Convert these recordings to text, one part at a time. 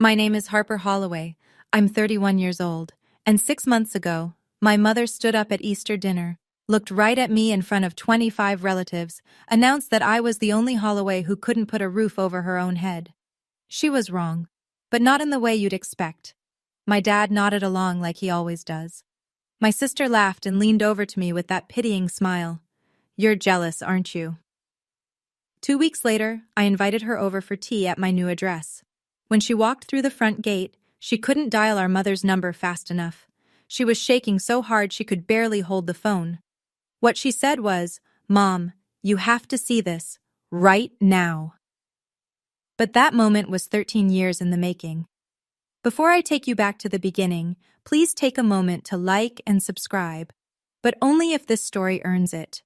My name is Harper Holloway. I'm 31 years old, and 6 months ago, my mother stood up at Easter dinner, looked right at me in front of 25 relatives, announced that I was the only Holloway who couldn't put a roof over her own head. She was wrong, but not in the way you'd expect. My dad nodded along like he always does. My sister laughed and leaned over to me with that pitying smile. "You're jealous, aren't you?" 2 weeks later, I invited her over for tea at my new address. When she walked through the front gate, she couldn't dial our mother's number fast enough. She was shaking so hard she could barely hold the phone. What she said was, "Mom, you have to see this, right now." But that moment was 13 years in the making. Before I take you back to the beginning, please take a moment to like and subscribe, but only if this story earns it.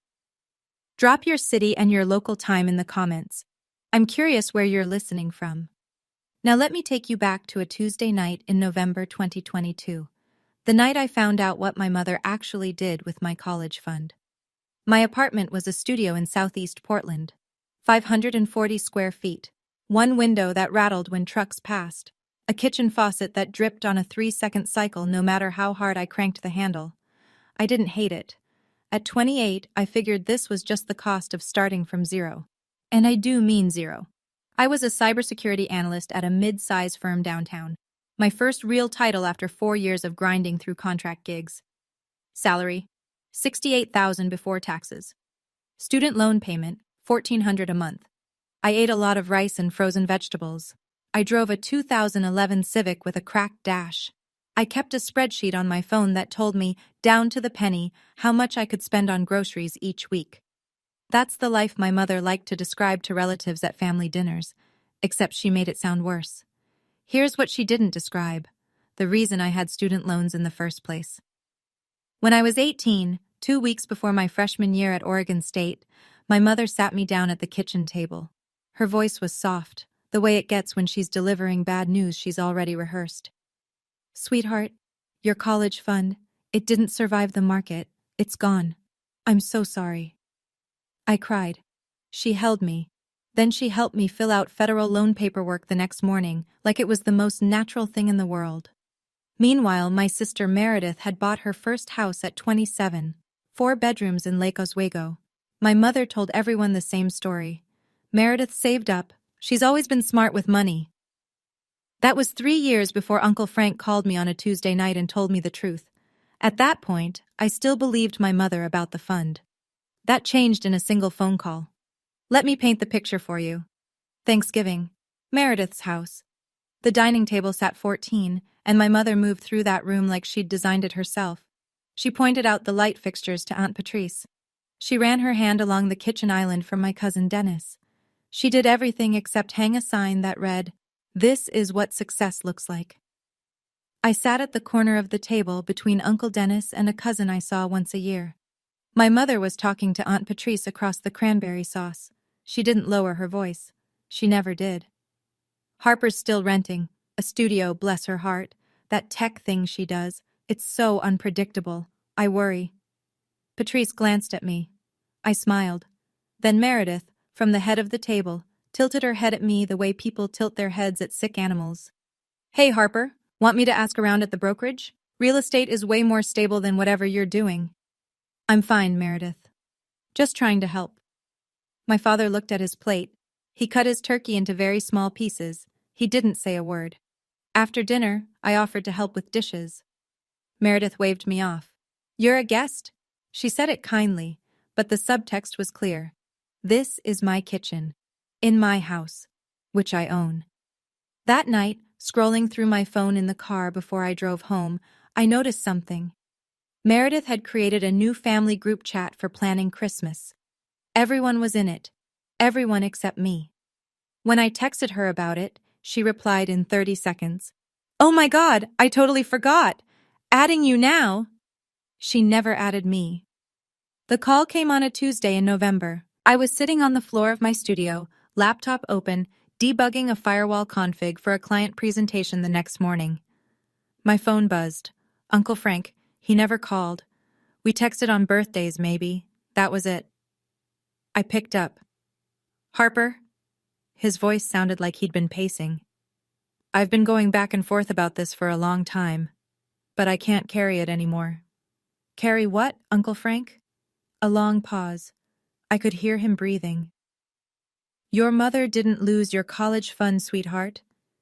Drop your city and your local time in the comments. I'm curious where you're listening from. Now let me take you back to a Tuesday night in November 2022, the night I found out what my mother actually did with my college fund. My apartment was a studio in Southeast Portland, 540 square feet, one window that rattled when trucks passed, a kitchen faucet that dripped on a 3-second cycle no matter how hard I cranked the handle. I didn't hate it. At 28, I figured this was just the cost of starting from zero. And I do mean zero. I was a cybersecurity analyst at a mid-size firm downtown. My first real title after 4 years of grinding through contract gigs. Salary, $68,000 before taxes. Student loan payment, $1,400 a month. I ate a lot of rice and frozen vegetables. I drove a 2011 Civic with a cracked dash. I kept a spreadsheet on my phone that told me, down to the penny, how much I could spend on groceries each week. That's the life my mother liked to describe to relatives at family dinners, except she made it sound worse. Here's what she didn't describe: the reason I had student loans in the first place. When I was 18, 2 weeks before my freshman year at Oregon State, my mother sat me down at the kitchen table. Her voice was soft, the way it gets when she's delivering bad news she's already rehearsed. "Sweetheart, your college fund, it didn't survive the market. It's gone. I'm so sorry." I cried. She held me. Then she helped me fill out federal loan paperwork the next morning, like it was the most natural thing in the world. Meanwhile, my sister Meredith had bought her first house at 27, 4 bedrooms in Lake Oswego. My mother told everyone the same story. Meredith saved up. She's always been smart with money. That was 3 years before Uncle Frank called me on a Tuesday night and told me the truth. At that point, I still believed my mother about the fund. That changed in a single phone call. Let me paint the picture for you. Thanksgiving. Meredith's house. The dining table sat 14, and my mother moved through that room like she'd designed it herself. She pointed out the light fixtures to Aunt Patrice. She ran her hand along the kitchen island for my cousin Dennis. She did everything except hang a sign that read, "This is what success looks like." I sat at the corner of the table between Uncle Dennis and a cousin I saw once a year. My mother was talking to Aunt Patrice across the cranberry sauce. She didn't lower her voice. She never did. "Harper's still renting. A studio, bless her heart. That tech thing she does. It's so unpredictable. I worry." Patrice glanced at me. I smiled. Then Meredith, from the head of the table, tilted her head at me the way people tilt their heads at sick animals. "Hey, Harper, want me to ask around at the brokerage? Real estate is way more stable than whatever you're doing." "I'm fine, Meredith. Just trying to help." My father looked at his plate. He cut his turkey into very small pieces. He didn't say a word. After dinner, I offered to help with dishes. Meredith waved me off. "You're a guest." She said it kindly, but the subtext was clear. This is my kitchen. In my house. Which I own. That night, scrolling through my phone in the car before I drove home, I noticed something. Meredith had created a new family group chat for planning Christmas. Everyone was in it. Everyone except me. When I texted her about it, she replied in 30 seconds. "Oh my God, I totally forgot. Adding you now." She never added me. The call came on a Tuesday in November. I was sitting on the floor of my studio, laptop open, debugging a firewall config for a client presentation the next morning. My phone buzzed. Uncle Frank. He never called. We texted on birthdays, maybe. That was it. I picked up. "Harper?" His voice sounded like he'd been pacing. I've been going back and forth about this for a long time, but I can't carry it anymore. Carry what, Uncle Frank? A long pause. I could hear him breathing. Your mother didn't lose your college fund, sweetheart.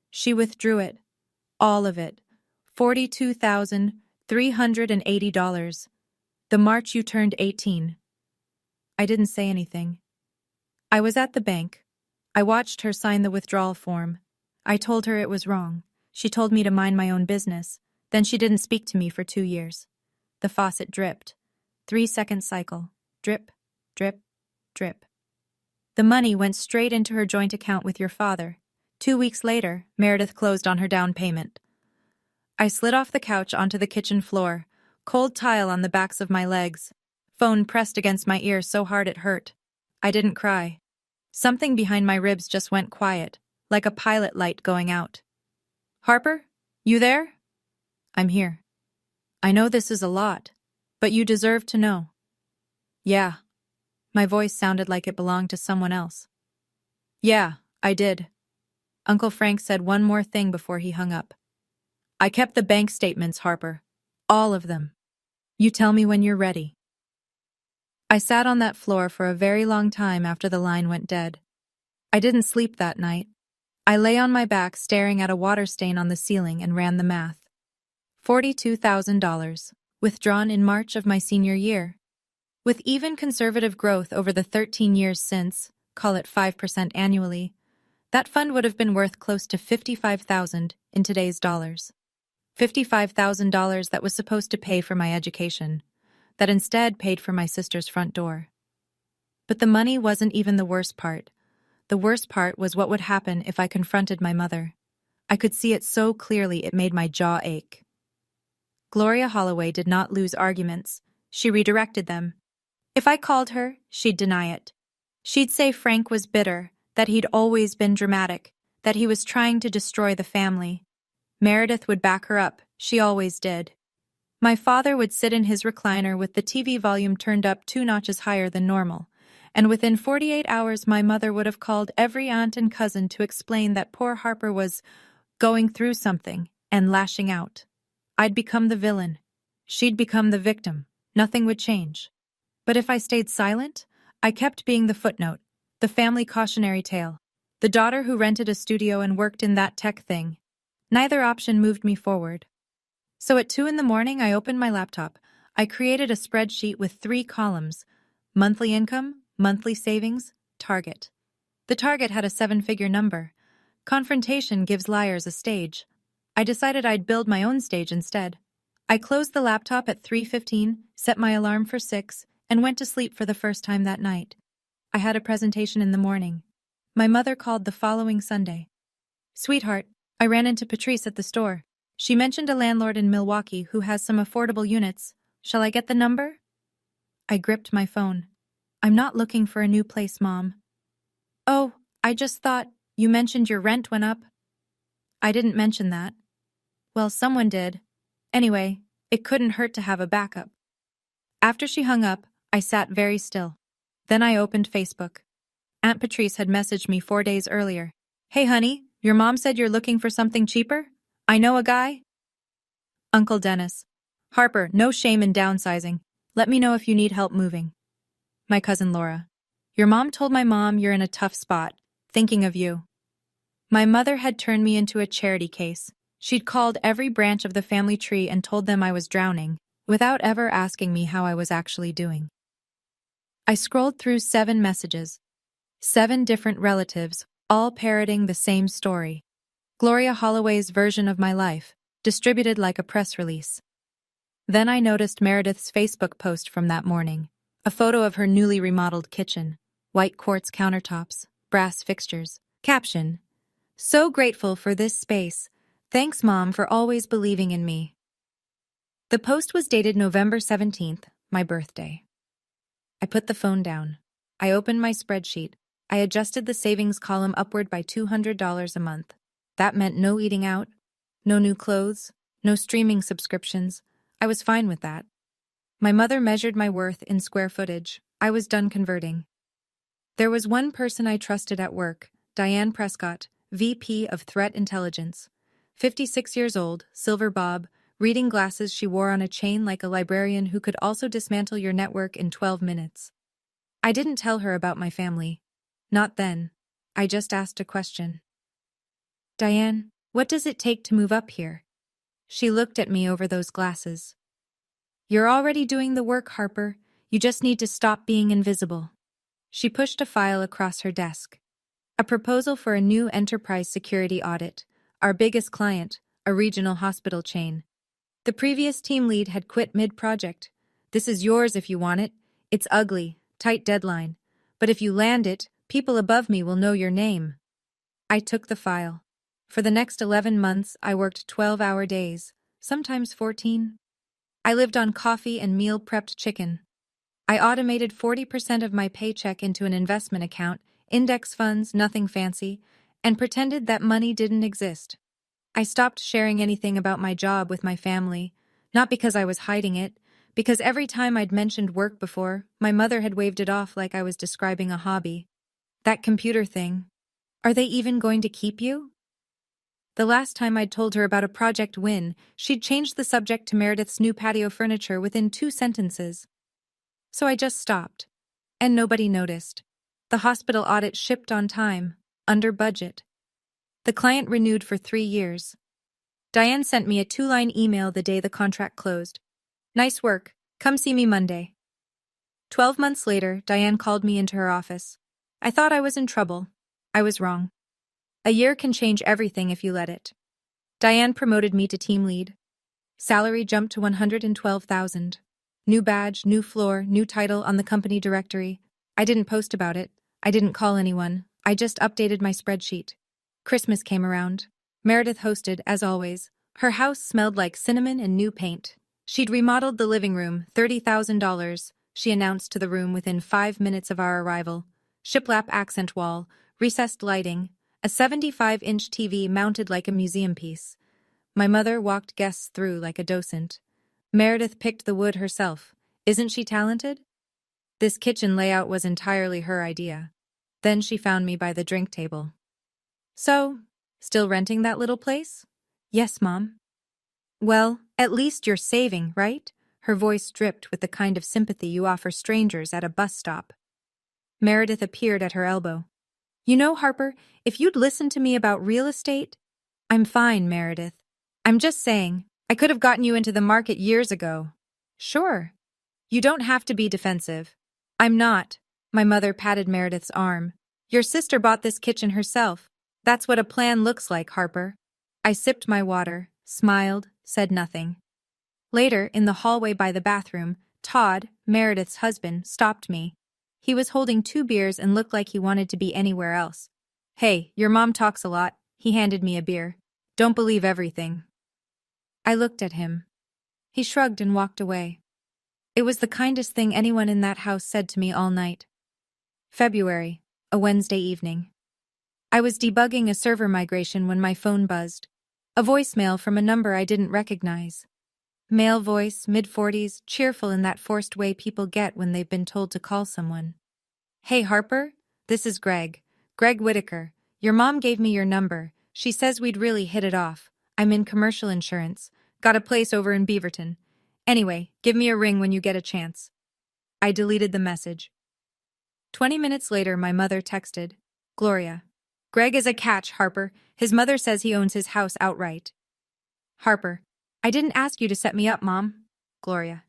She withdrew it. All of it. $42,380. The March you turned 18. I didn't say anything. I was at the bank. I watched her sign the withdrawal form. I told her it was wrong. She told me to mind my own business. Then she didn't speak to me for 2 years. The faucet dripped. 3-second cycle. Drip, drip, drip. The money went straight into her joint account with your father. 2 weeks later, Meredith closed on her down payment. I slid off the couch onto the kitchen floor, cold tile on the backs of my legs. Phone pressed against my ear so hard it hurt. I didn't cry. Something behind my ribs just went quiet, like a pilot light going out. Harper? You there? I'm here. I know this is a lot, but you deserve to know. Yeah. My voice sounded like it belonged to someone else. Yeah, I did. Uncle Frank said one more thing before he hung up. I kept the bank statements, Harper. All of them. You tell me when you're ready. I sat on that floor for a very long time after the line went dead. I didn't sleep that night. I lay on my back staring at a water stain on the ceiling and ran the math. $42,000, withdrawn in March of my senior year. With even conservative growth over the 13 years since, call it 5% annually, that fund would have been worth close to $55,000 in today's dollars. $55,000 that was supposed to pay for my education, that instead paid for my sister's front door. But the money wasn't even the worst part. The worst part was what would happen if I confronted my mother. I could see it so clearly it made my jaw ache. Gloria Holloway did not lose arguments. She redirected them. If I called her, she'd deny it. She'd say Frank was bitter, that he'd always been dramatic, that he was trying to destroy the family. Meredith would back her up, she always did. My father would sit in his recliner with the TV volume turned up 2 notches higher than normal, and within 48 hours my mother would have called every aunt and cousin to explain that poor Harper was going through something and lashing out. I'd become the villain. She'd become the victim. Nothing would change. But if I stayed silent, I kept being the footnote, the family cautionary tale, the daughter who rented a studio and worked in that tech thing. Neither option moved me forward. So at 2 a.m, I opened my laptop. I created a spreadsheet with 3 columns: monthly income, monthly savings, target. The target had a 7-figure number. Confrontation gives liars a stage. I decided I'd build my own stage instead. I closed the laptop at 3:15, set my alarm for 6, and went to sleep for the first time that night. I had a presentation in the morning. My mother called the following Sunday. Sweetheart, I ran into Patrice at the store. She mentioned a landlord in Milwaukee who has some affordable units. Shall I get the number? I gripped my phone. I'm not looking for a new place, Mom. Oh, I just thought you mentioned your rent went up. I didn't mention that. Well, someone did. Anyway, it couldn't hurt to have a backup. After she hung up, I sat very still. Then I opened Facebook. Aunt Patrice had messaged me 4 days earlier. Hey honey, your mom said you're looking for something cheaper? I know a guy. Uncle Dennis. Harper, no shame in downsizing. Let me know if you need help moving. My cousin Laura. Your mom told my mom you're in a tough spot. Thinking of you. My mother had turned me into a charity case. She'd called every branch of the family tree and told them I was drowning, without ever asking me how I was actually doing. I scrolled through 7 messages. 7 different relatives, all parroting the same story. Gloria Holloway's version of my life, distributed like a press release. Then I noticed Meredith's Facebook post from that morning. A photo of her newly remodeled kitchen, white quartz countertops, brass fixtures. Caption: So grateful for this space. Thanks, Mom, for always believing in me. The post was dated November 17th, my birthday. I put the phone down. I opened my spreadsheet. I adjusted the savings column upward by $200 a month. That meant no eating out, no new clothes, no streaming subscriptions. I was fine with that. My mother measured my worth in square footage. I was done converting. There was one person I trusted at work, Diane Prescott, VP of Threat Intelligence. 56 years old, silver bob, reading glasses she wore on a chain like a librarian who could also dismantle your network in 12 minutes. I didn't tell her about my family. Not then. I just asked a question. Diane, what does it take to move up here? She looked at me over those glasses. You're already doing the work, Harper. You just need to stop being invisible. She pushed a file across her desk. A proposal for a new enterprise security audit, our biggest client, a regional hospital chain. The previous team lead had quit mid-project. This is yours if you want it. It's ugly, tight deadline. But if you land it, people above me will know your name. I took the file. For the next 11 months, I worked 12-hour days, sometimes 14. I lived on coffee and meal-prepped chicken. I automated 40% of my paycheck into an investment account, index funds, nothing fancy, and pretended that money didn't exist. I stopped sharing anything about my job with my family, not because I was hiding it, because every time I'd mentioned work before, my mother had waved it off like I was describing a hobby. That computer thing. Are they even going to keep you? The last time I'd told her about a project win, she'd changed the subject to Meredith's new patio furniture within 2 sentences. So I just stopped. And nobody noticed. The hospital audit shipped on time, under budget. The client renewed for 3 years. Diane sent me a 2-line email the day the contract closed. Nice work. Come see me Monday. 12 months later, Diane called me into her office. I thought I was in trouble. I was wrong. A year can change everything if you let it. Diane promoted me to team lead. Salary jumped to $112,000. New badge, new floor, new title on the company directory. I didn't post about it. I didn't call anyone. I just updated my spreadsheet. Christmas came around. Meredith hosted, as always. Her house smelled like cinnamon and new paint. She'd remodeled the living room, $30,000, she announced to the room within 5 minutes of our arrival. Shiplap accent wall, recessed lighting, a 75-inch TV mounted like a museum piece. My mother walked guests through like a docent. Meredith picked the wood herself. Isn't she talented? This kitchen layout was entirely her idea. Then she found me by the drink table. So, still renting that little place? Yes, Mom. Well, at least you're saving, right? Her voice dripped with the kind of sympathy you offer strangers at a bus stop. Meredith appeared at her elbow. You know, Harper, if you'd listened to me about real estate... I'm fine, Meredith. I'm just saying, I could have gotten you into the market years ago. Sure. You don't have to be defensive. I'm not. My mother patted Meredith's arm. Your sister bought this kitchen herself. That's what a plan looks like, Harper. I sipped my water, smiled, said nothing. Later, in the hallway by the bathroom, Todd, Meredith's husband, stopped me. He was holding 2 beers and looked like he wanted to be anywhere else. Hey, your mom talks a lot. He handed me a beer. Don't believe everything. I looked at him. He shrugged and walked away. It was the kindest thing anyone in that house said to me all night. February, a Wednesday evening. I was debugging a server migration when my phone buzzed. A voicemail from a number I didn't recognize. Male voice, mid-40s, cheerful in that forced way people get when they've been told to call someone. Hey, Harper, this is Greg. Greg Whitaker. Your mom gave me your number. She says we'd really hit it off. I'm in commercial insurance. Got a place over in Beaverton. Anyway, give me a ring when you get a chance. I deleted the message. 20 minutes later, my mother texted, Gloria. Greg is a catch, Harper. His mother says he owns his house outright. Harper. I didn't ask you to set me up, Mom. Gloria.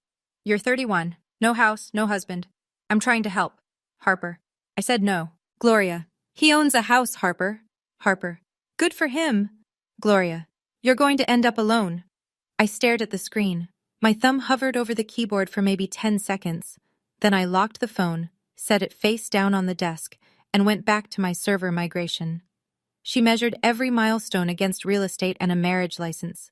You're 31. No house, no husband. I'm trying to help. Harper. I said no. Gloria. He owns a house, Harper. Harper. Good for him. Gloria. You're going to end up alone. I stared at the screen. My thumb hovered over the keyboard for maybe 10 seconds. Then I locked the phone, set it face down on the desk, and went back to my server migration. She measured every milestone against real estate and a marriage license.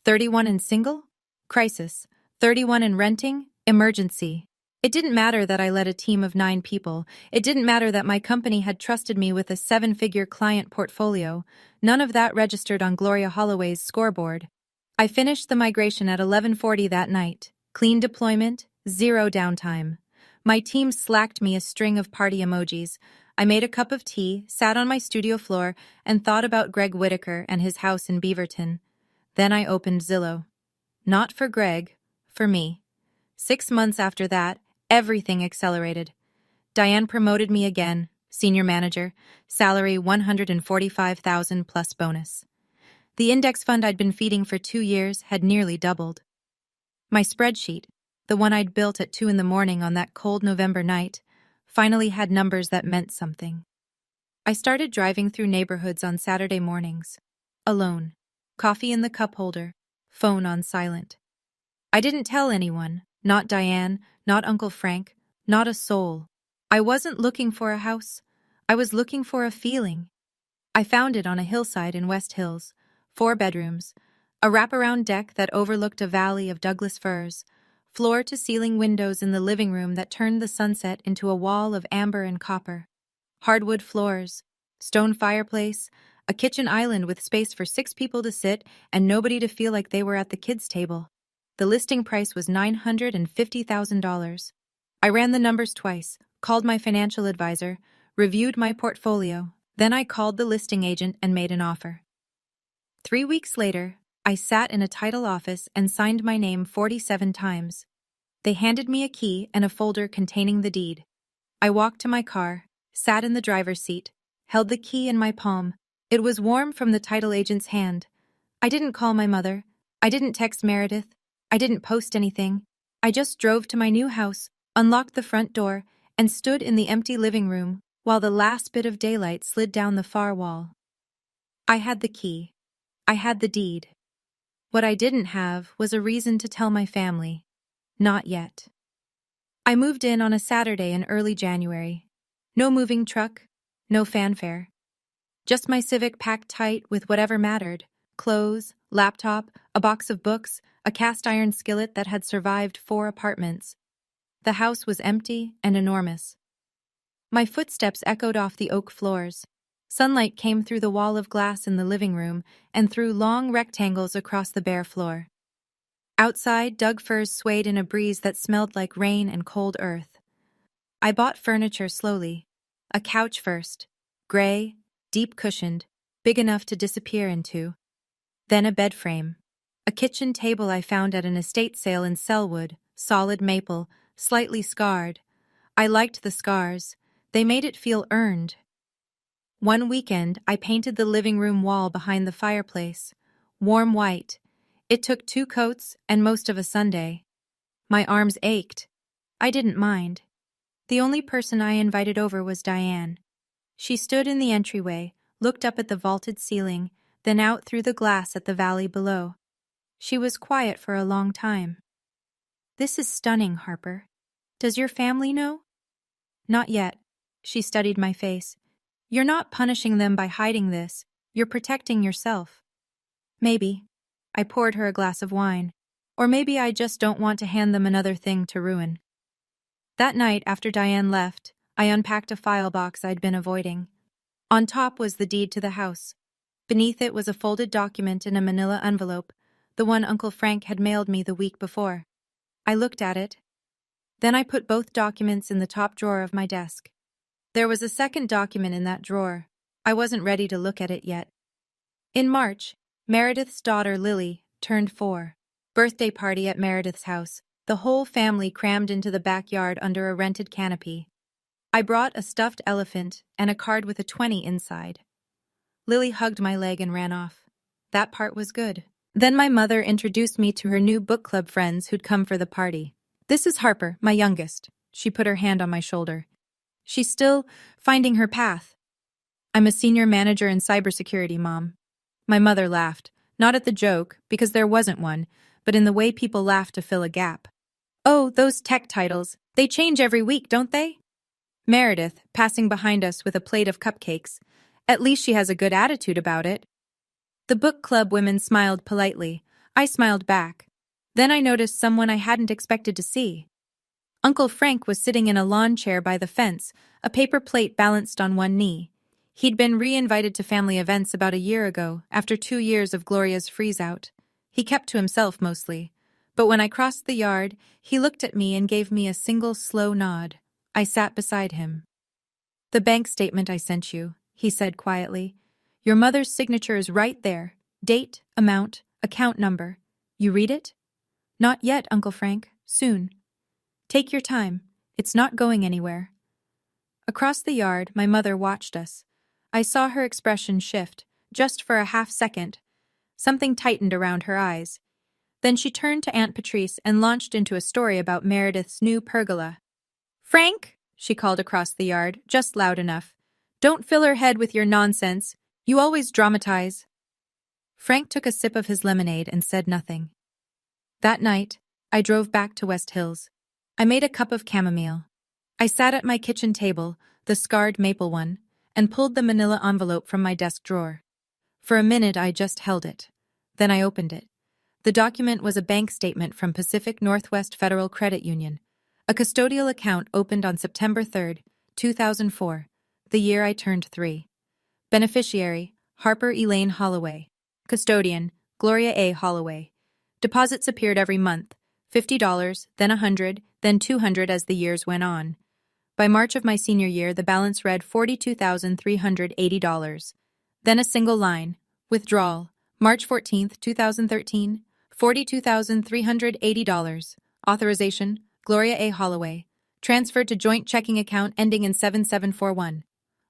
31 and single? Crisis. 31 and renting? Emergency. It didn't matter that I led a team of 9 people. It didn't matter that my company had trusted me with a 7-figure client portfolio. None of that registered on Gloria Holloway's scoreboard. I finished the migration at 11:40 that night. Clean deployment, 0 downtime. My team slacked me a string of party emojis. I made a cup of tea, sat on my studio floor, and thought about Greg Whitaker and his house in Beaverton. Then I opened Zillow. Not for Greg, for me. 6 months after that, everything accelerated. Diane promoted me again, senior manager, salary $145,000 plus bonus. The index fund I'd been feeding for 2 years had nearly doubled. My spreadsheet, the one I'd built at 2 in the morning on that cold November night, finally had numbers that meant something. I started driving through neighborhoods on Saturday mornings. Alone. Coffee in the cup holder. Phone on silent. I didn't tell anyone, not Diane, not Uncle Frank, not a soul. I wasn't looking for a house. I was looking for a feeling. I found it on a hillside in West Hills. 4 bedrooms. A wraparound deck that overlooked a valley of Douglas firs. Floor-to-ceiling windows in the living room that turned the sunset into a wall of amber and copper. Hardwood floors. Stone fireplace. A kitchen island with space for 6 people to sit and nobody to feel like they were at the kids' table. The listing price was $950,000. I ran the numbers twice, called my financial advisor, reviewed my portfolio, then I called the listing agent and made an offer. 3 weeks later, I sat in a title office and signed my name 47 times. They handed me a key and a folder containing the deed. I walked to my car, sat in the driver's seat, held the key in my palm. It was warm from the title agent's hand. I didn't call my mother. I didn't text Meredith. I didn't post anything. I just drove to my new house, unlocked the front door, and stood in the empty living room while the last bit of daylight slid down the far wall. I had the key. I had the deed. What I didn't have was a reason to tell my family. Not yet. I moved in on a Saturday in early January. No moving truck, no fanfare. Just my Civic packed tight with whatever mattered: clothes, laptop, a box of books, a cast iron skillet that had survived 4 apartments. The house was empty and enormous. My footsteps echoed off the oak floors. Sunlight came through the wall of glass in the living room and through long rectangles across the bare floor. Outside, Doug firs swayed in a breeze that smelled like rain and cold earth. I bought furniture slowly. A couch first, gray, deep-cushioned, big enough to disappear into. Then a bed frame. A kitchen table I found at an estate sale in Selwood, solid maple, slightly scarred. I liked the scars. They made it feel earned. One weekend, I painted the living room wall behind the fireplace. Warm white. It took 2 coats and most of a Sunday. My arms ached. I didn't mind. The only person I invited over was Diane. She stood in the entryway, looked up at the vaulted ceiling, then out through the glass at the valley below. She was quiet for a long time. "This is stunning, Harper. Does your family know?" "Not yet." She studied my face. "You're not punishing them by hiding this. You're protecting yourself." "Maybe." I poured her a glass of wine. "Or maybe I just don't want to hand them another thing to ruin." That night, after Diane left, I unpacked a file box I'd been avoiding. On top was the deed to the house. Beneath it was a folded document in a manila envelope, the one Uncle Frank had mailed me the week before. I looked at it. Then I put both documents in the top drawer of my desk. There was a second document in that drawer. I wasn't ready to look at it yet. In March, Meredith's daughter Lily turned 4. Birthday party at Meredith's house. The whole family crammed into the backyard under a rented canopy. I brought a stuffed elephant and a card with a 20 inside. Lily hugged my leg and ran off. That part was good. Then my mother introduced me to her new book club friends who'd come for the party. "This is Harper, my youngest." She put her hand on my shoulder. "She's still finding her path." "I'm a senior manager in cybersecurity, Mom." My mother laughed, not at the joke, because there wasn't one, but in the way people laugh to fill a gap. "Oh, those tech titles. They change every week, don't they?" Meredith, passing behind us with a plate of cupcakes. "At least she has a good attitude about it." The book club women smiled politely. I smiled back. Then I noticed someone I hadn't expected to see. Uncle Frank was sitting in a lawn chair by the fence, a paper plate balanced on one knee. He'd been re-invited to family events about a year ago, after 2 years of Gloria's freeze-out. He kept to himself mostly. But when I crossed the yard, he looked at me and gave me a single slow nod. I sat beside him. The bank statement I sent you, he said quietly. Your mother's signature is right there. Date, amount, account number. You read it? Not yet, Uncle Frank. Soon. Take your time. It's not going anywhere. Across the yard, my mother watched us. I saw her expression shift, just for a half second. Something tightened around her eyes. Then she turned to Aunt Patrice and launched into a story about Meredith's new pergola. Frank, she called across the yard, just loud enough. Don't fill her head with your nonsense. You always dramatize. Frank took a sip of his lemonade and said nothing. That night, I drove back to West Hills. I made a cup of chamomile. I sat at my kitchen table, the scarred maple one, and pulled the manila envelope from my desk drawer. For a minute I just held it. Then I opened it. The document was a bank statement from Pacific Northwest Federal Credit Union. A custodial account opened on September 3, 2004, the year I turned 3. Beneficiary, Harper Elaine Holloway. Custodian, Gloria A. Holloway. Deposits appeared every month, $50, then $100, then $200 as the years went on. By March of my senior year, the balance read $42,380. Then a single line, withdrawal, March 14, 2013, $42,380. Authorization, Gloria A. Holloway. Transferred to joint checking account ending in 7741.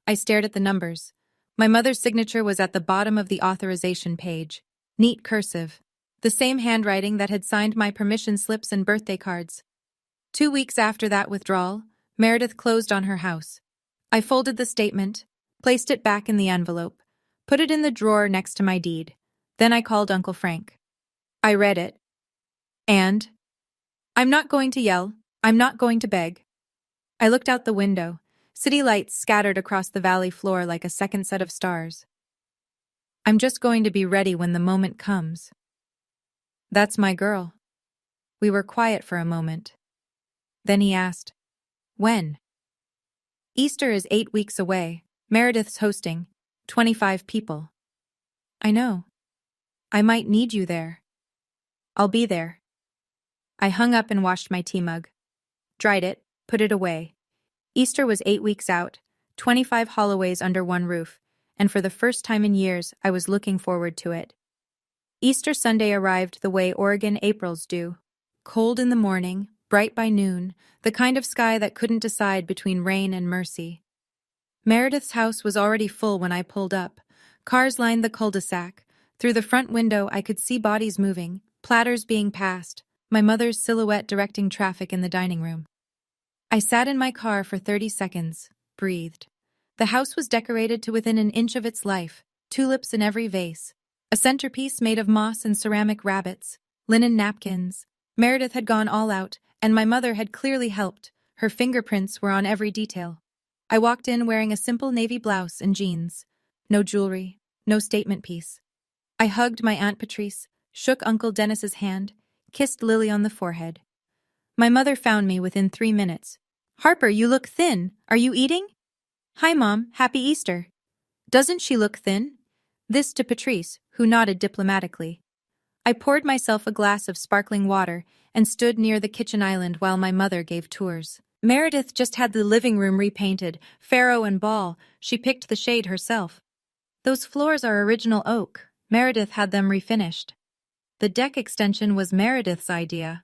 I stared at the numbers. My mother's signature was at the bottom of the authorization page. Neat cursive. The same handwriting that had signed my permission slips and birthday cards. 2 weeks after that withdrawal, Meredith closed on her house. I folded the statement, placed it back in the envelope, put it in the drawer next to my deed. Then I called Uncle Frank. I read it. And? I'm not going to yell. I'm not going to beg. I looked out the window. City lights scattered across the valley floor like a second set of stars. I'm just going to be ready when the moment comes. That's my girl. We were quiet for a moment. Then he asked, when? Easter is 8 weeks away. Meredith's hosting. 25 people. I know. I might need you there. I'll be there. I hung up and washed my tea mug. Dried it, put it away. Easter was 8 weeks out, 25 Holloways under one roof, and for the first time in years, I was looking forward to it. Easter Sunday arrived the way Oregon Aprils do. Cold in the morning, bright by noon, the kind of sky that couldn't decide between rain and mercy. Meredith's house was already full when I pulled up. Cars lined the cul-de-sac. Through the front window, I could see bodies moving, platters being passed, my mother's silhouette directing traffic in the dining room. I sat in my car for 30 seconds, breathed. The house was decorated to within an inch of its life, tulips in every vase, a centerpiece made of moss and ceramic rabbits, linen napkins. Meredith had gone all out, and my mother had clearly helped. Her fingerprints were on every detail. I walked in wearing a simple navy blouse and jeans. No jewelry, no statement piece. I hugged my Aunt Patrice, shook Uncle Dennis's hand, kissed Lily on the forehead. My mother found me within 3 minutes. Harper, you look thin. Are you eating? Hi, Mom. Happy Easter. Doesn't she look thin? This to Patrice, who nodded diplomatically. I poured myself a glass of sparkling water and stood near the kitchen island while my mother gave tours. Meredith just had the living room repainted, Pharaoh and Ball. She picked the shade herself. Those floors are original oak. Meredith had them refinished. The deck extension was Meredith's idea.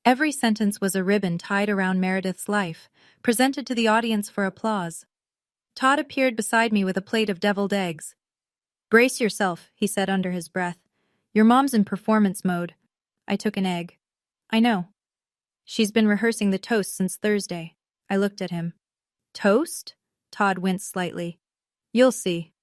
Every sentence was a ribbon tied around Meredith's life, presented to the audience for applause. Todd appeared beside me with a plate of deviled eggs. Brace yourself, he said under his breath. Your mom's in performance mode. I took an egg. I know. She's been rehearsing the toast since Thursday. I looked at him. Toast? Todd winced slightly. You'll see.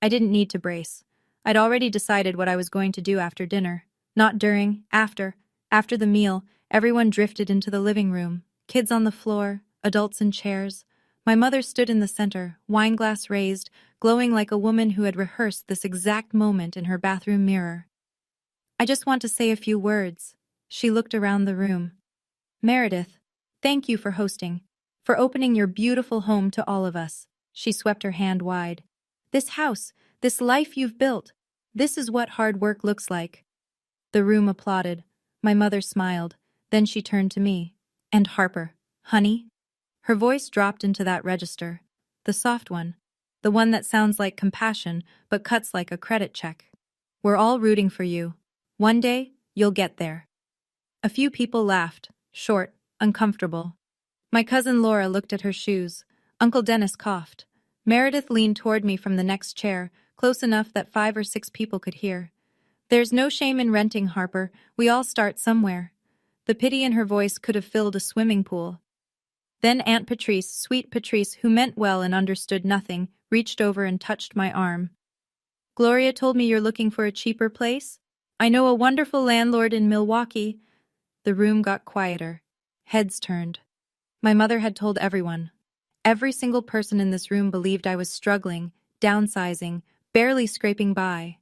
I didn't need to brace. I'd already decided what I was going to do after dinner. Not during, after. After the meal, everyone drifted into the living room. Kids on the floor, adults in chairs. My mother stood in the center, wineglass raised, glowing like a woman who had rehearsed this exact moment in her bathroom mirror. I just want to say a few words. She looked around the room. Meredith, thank you for hosting, for opening your beautiful home to all of us. She swept her hand wide. This house, this life you've built, this is what hard work looks like. The room applauded. My mother smiled. Then she turned to me. And Harper, honey? Her voice dropped into that register. The soft one. The one that sounds like compassion, but cuts like a credit check. We're all rooting for you. One day, you'll get there. A few people laughed, short, uncomfortable. My cousin Laura looked at her shoes. Uncle Dennis coughed. Meredith leaned toward me from the next chair, close enough that 5 or 6 people could hear. There's no shame in renting, Harper. We all start somewhere. The pity in her voice could have filled a swimming pool. Then Aunt Patrice, sweet Patrice, who meant well and understood nothing, reached over and touched my arm. Gloria told me you're looking for a cheaper place? I know a wonderful landlord in Milwaukee. The room got quieter. Heads turned. My mother had told everyone. Every single person in this room believed I was struggling, downsizing, barely scraping by.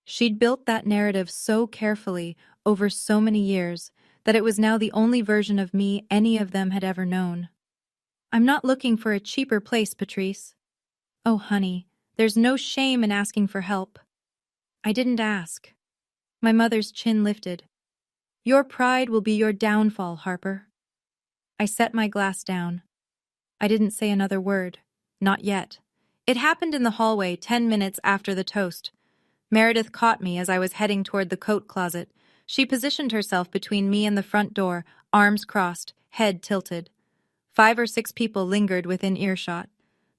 She'd built that narrative so carefully, over so many years, that it was now the only version of me any of them had ever known. I'm not looking for a cheaper place, Patrice. Oh, honey, there's no shame in asking for help. I didn't ask. My mother's chin lifted. Your pride will be your downfall, Harper. I set my glass down. I didn't say another word. Not yet. It happened in the hallway 10 minutes after the toast. Meredith caught me as I was heading toward the coat closet. She positioned herself between me and the front door, arms crossed, head tilted. 5 or 6 people lingered within earshot.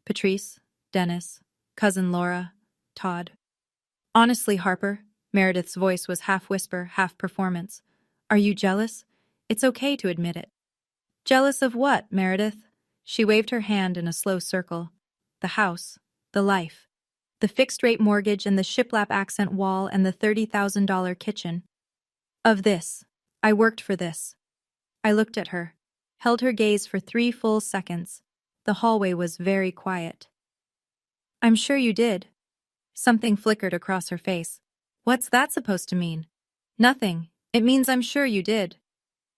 Patrice, Dennis, cousin Laura, Todd. Honestly, Harper, Meredith's voice was half whisper, half performance. Are you jealous? It's okay to admit it. Jealous of what, Meredith? She waved her hand in a slow circle. The house, the life, the fixed-rate mortgage and the shiplap accent wall and the $30,000 kitchen. Of this. I worked for this. I looked at her, held her gaze for 3 full seconds. The hallway was very quiet. I'm sure you did. Something flickered across her face. What's that supposed to mean? Nothing. It means I'm sure you did.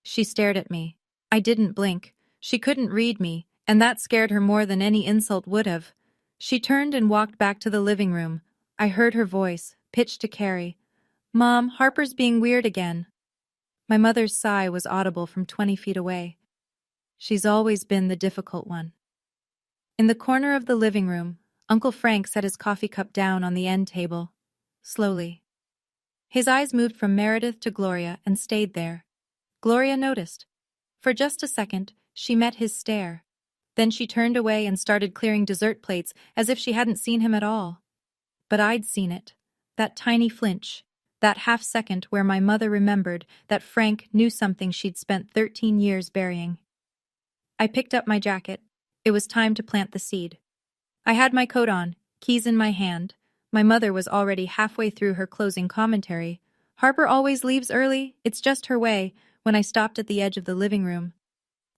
She stared at me. I didn't blink. She couldn't read me, and that scared her more than any insult would have. She turned and walked back to the living room. I heard her voice, pitched to Carrie. Mom, Harper's being weird again. My mother's sigh was audible from 20 feet away. She's always been the difficult one. In the corner of the living room, Uncle Frank set his coffee cup down on the end table. Slowly. His eyes moved from Meredith to Gloria and stayed there. Gloria noticed. For just a second, she met his stare. Then she turned away and started clearing dessert plates as if she hadn't seen him at all. But I'd seen it. That tiny flinch. That half-second where my mother remembered that Frank knew something she'd spent 13 years burying. I picked up my jacket. It was time to plant the seed. I had my coat on, keys in my hand. My mother was already halfway through her closing commentary. Harper always leaves early, it's just her way, when I stopped at the edge of the living room.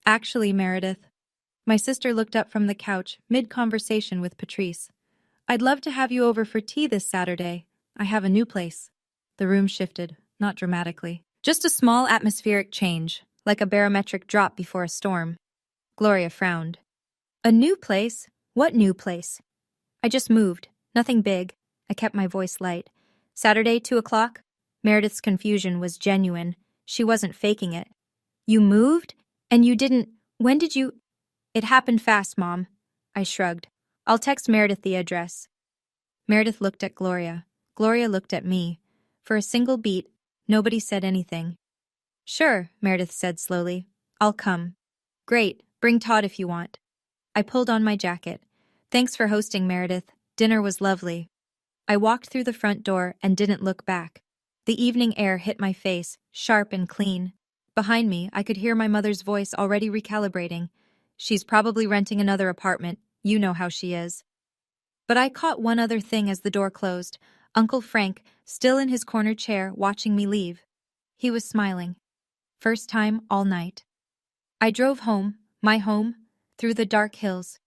Actually, Meredith. My sister looked up from the couch, mid-conversation with Patrice. I'd love to have you over for tea this Saturday. I have a new place. The room shifted, not dramatically. Just a small atmospheric change, like a barometric drop before a storm. Gloria frowned. A new place? What new place? I just moved. Nothing big. I kept my voice light. Saturday, 2 o'clock? Meredith's confusion was genuine. She wasn't faking it. You moved? And you didn't... When did you... It happened fast, Mom. I shrugged. I'll text Meredith the address. Meredith looked at Gloria. Gloria looked at me. For a single beat, nobody said anything. Sure, Meredith said slowly. I'll come. Great, bring Todd if you want. I pulled on my jacket. Thanks for hosting, Meredith. Dinner was lovely. I walked through the front door and didn't look back. The evening air hit my face, sharp and clean. Behind me, I could hear my mother's voice already recalibrating. She's probably renting another apartment. You know how she is. But I caught one other thing as the door closed. Uncle Frank, still in his corner chair, watching me leave. He was smiling. First time all night. I drove home, my home, through the dark hills.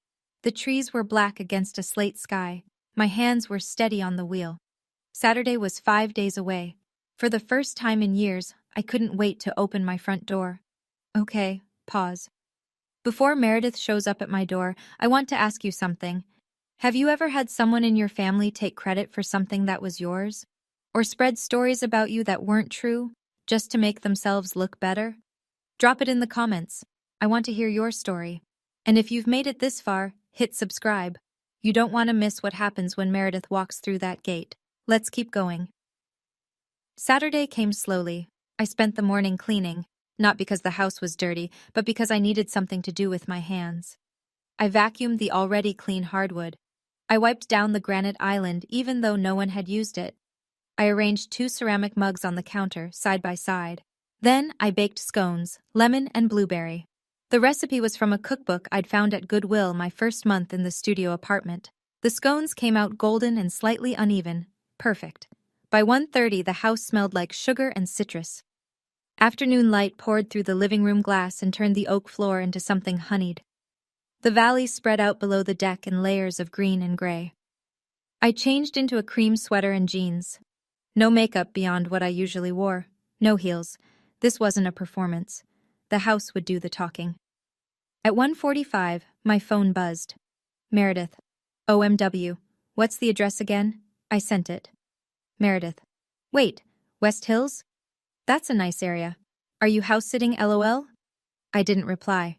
The trees were black against a slate sky. My hands were steady on the wheel. Saturday was 5 days away. For the first time in years, I couldn't wait to open my front door. Okay, pause. Before Meredith shows up at my door, I want to ask you something. Have you ever had someone in your family take credit for something that was yours? Or spread stories about you that weren't true, just to make themselves look better? Drop it in the comments. I want to hear your story. And if you've made it this far, hit subscribe. You don't want to miss what happens when Meredith walks through that gate. Let's keep going. Saturday came slowly. I spent the morning cleaning, not because the house was dirty, but because I needed something to do with my hands. I vacuumed the already clean hardwood. I wiped down the granite island even though no one had used it. I arranged 2 ceramic mugs on the counter, side by side. Then I baked scones, lemon and blueberry. The recipe was from a cookbook I'd found at Goodwill my first month in the studio apartment. The scones came out golden and slightly uneven. Perfect. By 1:30, the house smelled like sugar and citrus. Afternoon light poured through the living room glass and turned the oak floor into something honeyed. The valley spread out below the deck in layers of green and gray. I changed into a cream sweater and jeans. No makeup beyond what I usually wore. No heels. This wasn't a performance. The house would do the talking. At 1:45, my phone buzzed. Meredith. OMW. What's the address again? I sent it. Meredith. Wait, West Hills? That's a nice area. Are you house-sitting LOL? I didn't reply.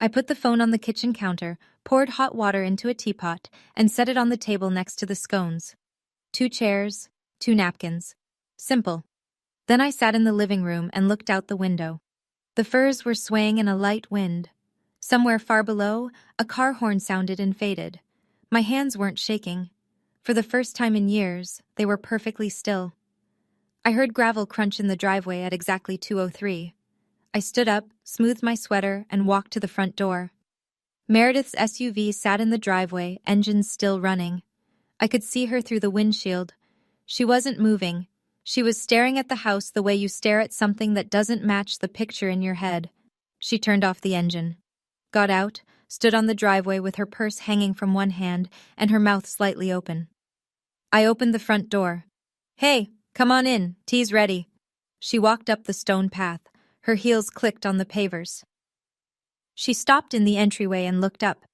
I put the phone on the kitchen counter, poured hot water into a teapot, and set it on the table next to the scones. 2 chairs, 2 napkins. Simple. Then I sat in the living room and looked out the window. The firs were swaying in a light wind. Somewhere far below, a car horn sounded and faded. My hands weren't shaking. For the first time in years, they were perfectly still. I heard gravel crunch in the driveway at exactly 2:03. I stood up, smoothed my sweater, and walked to the front door. Meredith's SUV sat in the driveway, engines still running. I could see her through the windshield. She wasn't moving. She was staring at the house the way you stare at something that doesn't match the picture in your head. She turned off the engine, got out, stood on the driveway with her purse hanging from one hand and her mouth slightly open. I opened the front door. Hey, come on in, tea's ready. She walked up the stone path. Her heels clicked on the pavers. She stopped in the entryway and looked up.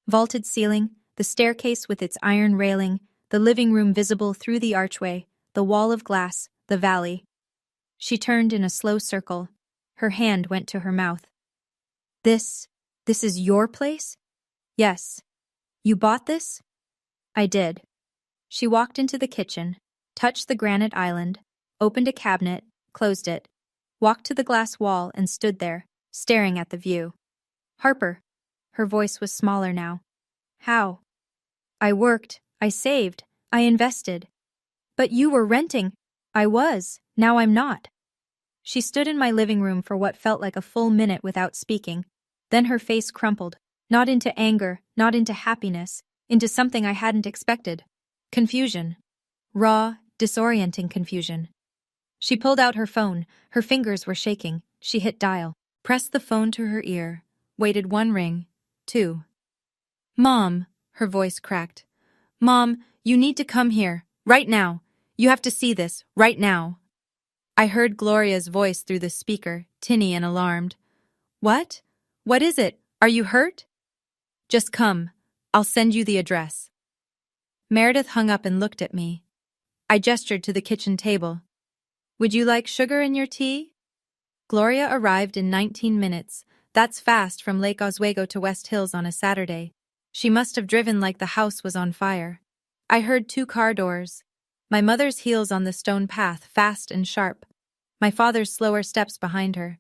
Vaulted ceiling, the staircase with its iron railing, the living room visible through the archway, the wall of glass, the valley. She turned in a slow circle. Her hand went to her mouth. This is your place? Yes. You bought this? I did. She walked into the kitchen, touched the granite island, opened a cabinet, closed it, walked to the glass wall and stood there, staring at the view. Harper. Her voice was smaller now. How? I worked, I saved, I invested. But you were renting. I was, now I'm not. She stood in my living room for what felt like a full minute without speaking. Then her face crumpled, not into anger, not into happiness, into something I hadn't expected. Confusion. Raw, disorienting confusion. She pulled out her phone. Her fingers were shaking. She hit dial, pressed the phone to her ear, waited 1 ring, 2. Mom, her voice cracked. Mom, you need to come here, right now. You have to see this, right now. I heard Gloria's voice through the speaker, tinny and alarmed. What? What is it? Are you hurt? Just come. I'll send you the address. Meredith hung up and looked at me. I gestured to the kitchen table. Would you like sugar in your tea? Gloria arrived in 19 minutes. That's fast from Lake Oswego to West Hills on a Saturday. She must have driven like the house was on fire. I heard 2 car doors. My mother's heels on the stone path, fast and sharp. My father's slower steps behind her.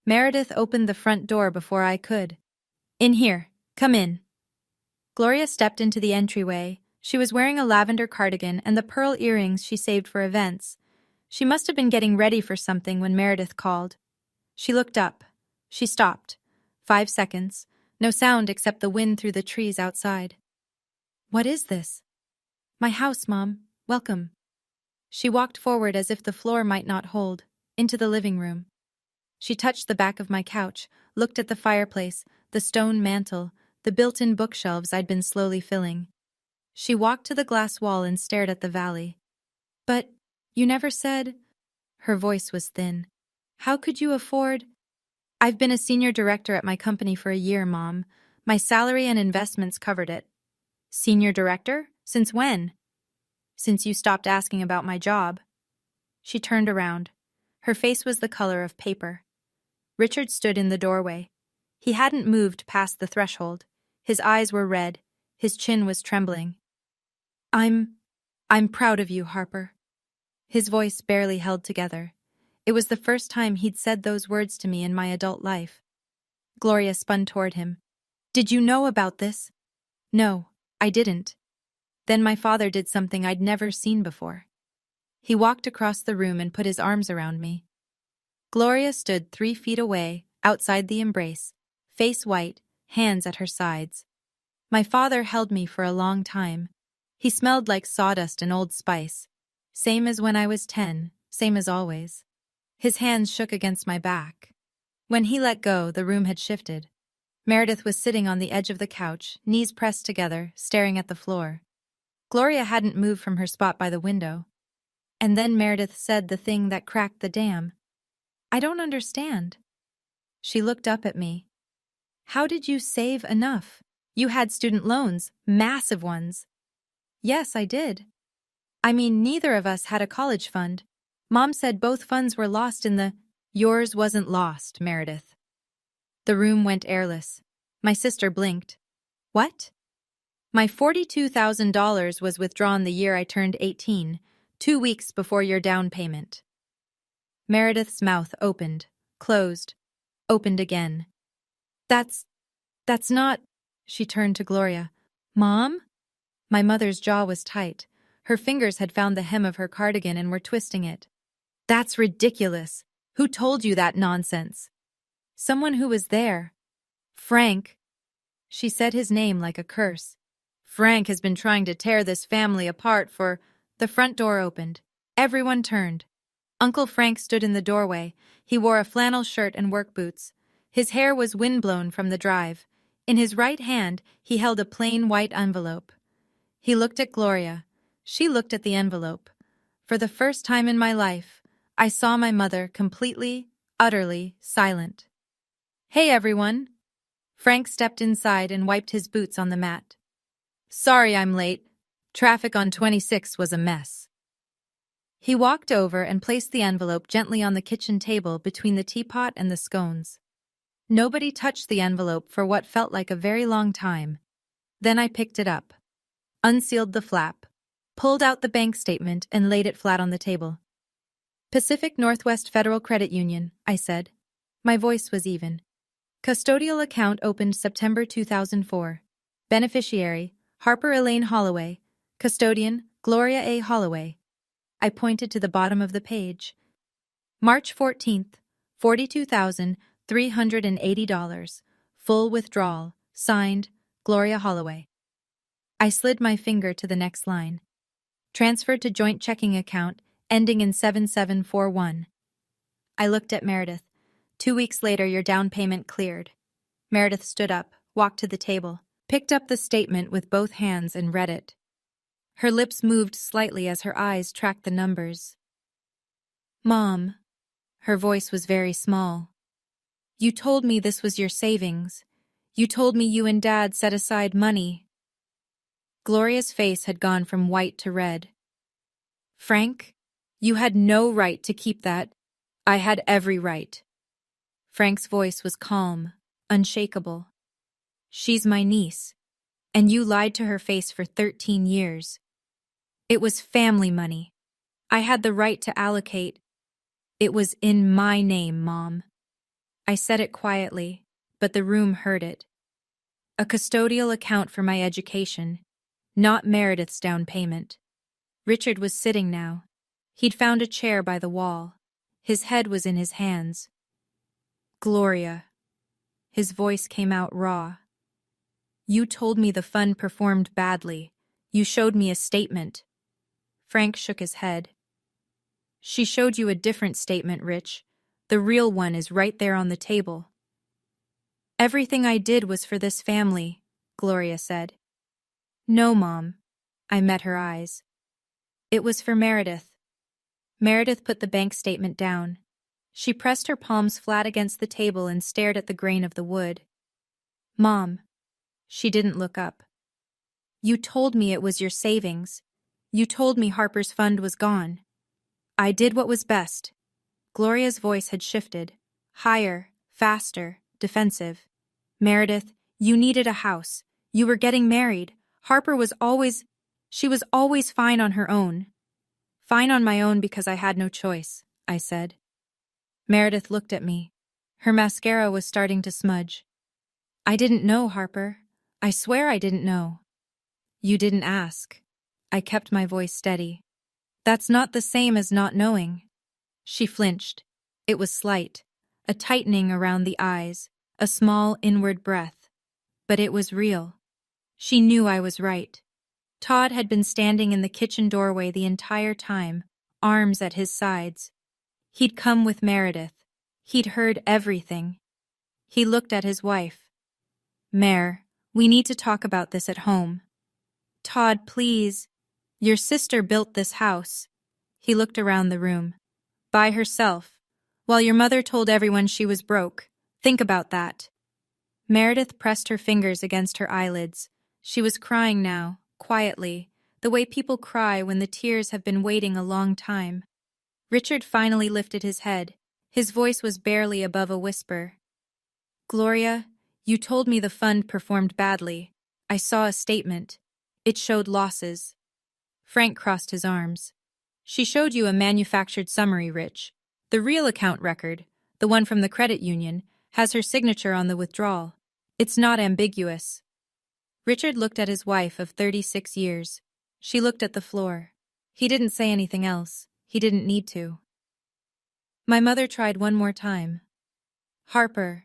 Meredith opened the front door before I could. In here. Come in. Gloria stepped into the entryway. She was wearing a lavender cardigan and the pearl earrings she saved for events. She must have been getting ready for something when Meredith called. She looked up. She stopped. 5 seconds. No sound except the wind through the trees outside. What is this? My house, Mom. Welcome. She walked forward as if the floor might not hold, into the living room. She touched the back of my couch, looked at the fireplace, the stone mantel, the built-in bookshelves I'd been slowly filling. She walked to the glass wall and stared at the valley. But you never said... Her voice was thin. How could you afford... I've been a senior director at my company for a year, Mom. My salary and investments covered it. Senior director? Since when? Since you stopped asking about my job. She turned around. Her face was the color of paper. Richard stood in the doorway. He hadn't moved past the threshold. His eyes were red. His chin was trembling. I'm proud of you, Harper. His voice barely held together. It was the first time he'd said those words to me in my adult life. Gloria spun toward him. Did you know about this? No, I didn't. Then my father did something I'd never seen before. He walked across the room and put his arms around me. Gloria stood 3 feet away, outside the embrace, face white, hands at her sides. My father held me for a long time. He smelled like sawdust and Old Spice. Same as when I was 10, same as always. His hands shook against my back. When he let go, the room had shifted. Meredith was sitting on the edge of the couch, knees pressed together, staring at the floor. Gloria hadn't moved from her spot by the window. And then Meredith said the thing that cracked the dam. I don't understand. She looked up at me. How did you save enough? You had student loans, massive ones. Yes, I did. I mean, neither of us had a college fund. Mom said both funds were lost in the— Yours wasn't lost, Meredith. The room went airless. My sister blinked. What? My $42,000 was withdrawn the year I turned 18, 2 weeks before your down payment. Meredith's mouth opened, closed, opened again. That's not— She turned to Gloria. Mom? My mother's jaw was tight. Her fingers had found the hem of her cardigan and were twisting it. That's ridiculous. Who told you that nonsense? Someone who was there. Frank. She said his name like a curse. Frank has been trying to tear this family apart for— The front door opened. Everyone turned. Uncle Frank stood in the doorway. He wore a flannel shirt and work boots. His hair was windblown from the drive. In his right hand, he held a plain white envelope. He looked at Gloria. She looked at the envelope. For the first time in my life, I saw my mother completely, utterly silent. Hey, everyone. Frank stepped inside and wiped his boots on the mat. Sorry I'm late. Traffic on 26 was a mess. He walked over and placed the envelope gently on the kitchen table between the teapot and the scones. Nobody touched the envelope for what felt like a very long time. Then I picked it up, unsealed the flap, pulled out the bank statement and laid it flat on the table. Pacific Northwest Federal Credit Union, I said. My voice was even. Custodial account opened September 2004. Beneficiary, Harper Elaine Holloway. Custodian, Gloria A. Holloway. I pointed to the bottom of the page. March 14th, $42,380. Full withdrawal. Signed, Gloria Holloway. I slid my finger to the next line. Transferred to joint checking account, ending in 7741. I looked at Meredith. 2 weeks later, your down payment cleared. Meredith stood up, walked to the table, picked up the statement with both hands and read it. Her lips moved slightly as her eyes tracked the numbers. Mom. Her voice was very small. You told me this was your savings. You told me you and Dad set aside money. Gloria's face had gone from white to red. Frank, you had no right to keep that. I had every right. Frank's voice was calm, unshakable. She's my niece, and you lied to her face for 13 years. It was family money. I had the right to allocate. It was in my name, Mom. I said it quietly, but the room heard it. A custodial account for my education, not Meredith's down payment. Richard was sitting now. He'd found a chair by the wall. His head was in his hands. Gloria. His voice came out raw. You told me the fund performed badly. You showed me a statement. Frank shook his head. She showed you a different statement, Rich. The real one is right there on the table. Everything I did was for this family, Gloria said. No, Mom. I met her eyes. It was for Meredith. Meredith put the bank statement down. She pressed her palms flat against the table and stared at the grain of the wood. Mom. She didn't look up. You told me it was your savings. You told me Harper's fund was gone. I did what was best. Gloria's voice had shifted. Higher, faster, defensive. Meredith, you needed a house. You were getting married. Harper was always... She was always fine on her own. Fine on my own because I had no choice, I said. Meredith looked at me. Her mascara was starting to smudge. I didn't know, Harper. I swear I didn't know. You didn't ask. I kept my voice steady. That's not the same as not knowing. She flinched. It was slight, a tightening around the eyes, a small inward breath. But it was real. She knew I was right. Todd had been standing in the kitchen doorway the entire time, arms at his sides. He'd come with Meredith. He'd heard everything. He looked at his wife. Mare, we need to talk about this at home. Todd, please. Your sister built this house. He looked around the room. By herself, while your mother told everyone she was broke. Think about that. Meredith pressed her fingers against her eyelids. She was crying now, quietly, the way people cry when the tears have been waiting a long time. Richard finally lifted his head. His voice was barely above a whisper. Gloria, you told me the fund performed badly. I saw a statement. It showed losses. Frank crossed his arms. She showed you a manufactured summary, Rich. The real account record, the one from the credit union, has her signature on the withdrawal. It's not ambiguous. Richard looked at his wife of 36 years. She looked at the floor. He didn't say anything else. He didn't need to. My mother tried one more time. Harper.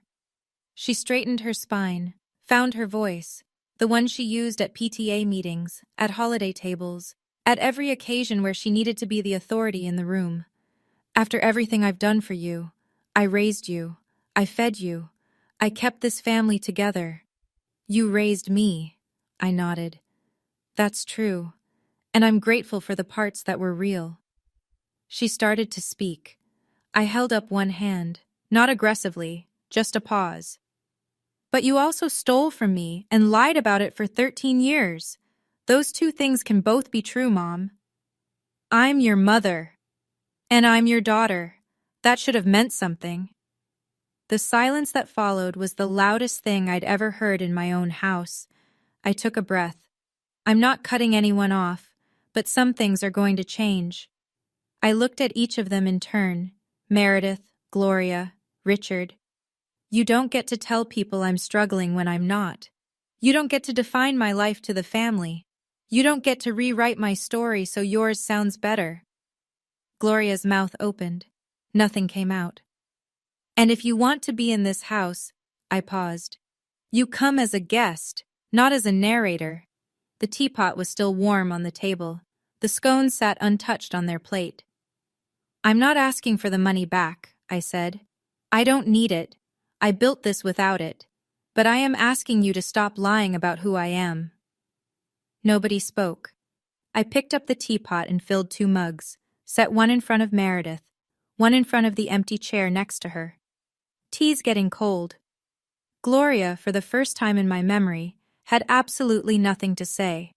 She straightened her spine, found her voice, the one she used at PTA meetings, at holiday tables, at every occasion where she needed to be the authority in the room. After everything I've done for you, I raised you, I fed you, I kept this family together. You raised me, I nodded. That's true, and I'm grateful for the parts that were real. She started to speak. I held up one hand, not aggressively, just a pause. But you also stole from me and lied about it for 13 years. Those two things can both be true, Mom. I'm your mother. And I'm your daughter. That should have meant something. The silence that followed was the loudest thing I'd ever heard in my own house. I took a breath. I'm not cutting anyone off, but some things are going to change. I looked at each of them in turn. Meredith, Gloria, Richard. You don't get to tell people I'm struggling when I'm not. You don't get to define my life to the family. You don't get to rewrite my story so yours sounds better. Gloria's mouth opened. Nothing came out. And if you want to be in this house, I paused. You come as a guest, not as a narrator. The teapot was still warm on the table. The scones sat untouched on their plate. I'm not asking for the money back, I said. I don't need it. I built this without it. But I am asking you to stop lying about who I am. Nobody spoke. I picked up the teapot and filled 2 mugs, set one in front of Meredith, one in front of the empty chair next to her. Tea's getting cold. Gloria, for the first time in my memory, had absolutely nothing to say.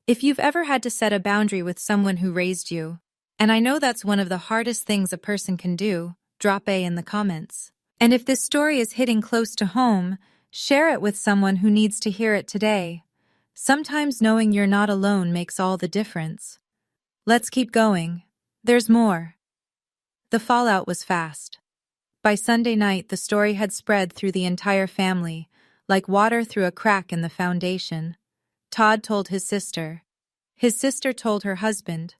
If you've ever had to set a boundary with someone who raised you, and I know that's one of the hardest things a person can do, drop A in the comments. And if this story is hitting close to home, share it with someone who needs to hear it today. Sometimes knowing you're not alone makes all the difference. Let's keep going. There's more. The fallout was fast. By Sunday night, the story had spread through the entire family, like water through a crack in the foundation. Todd told his sister. His sister told her husband.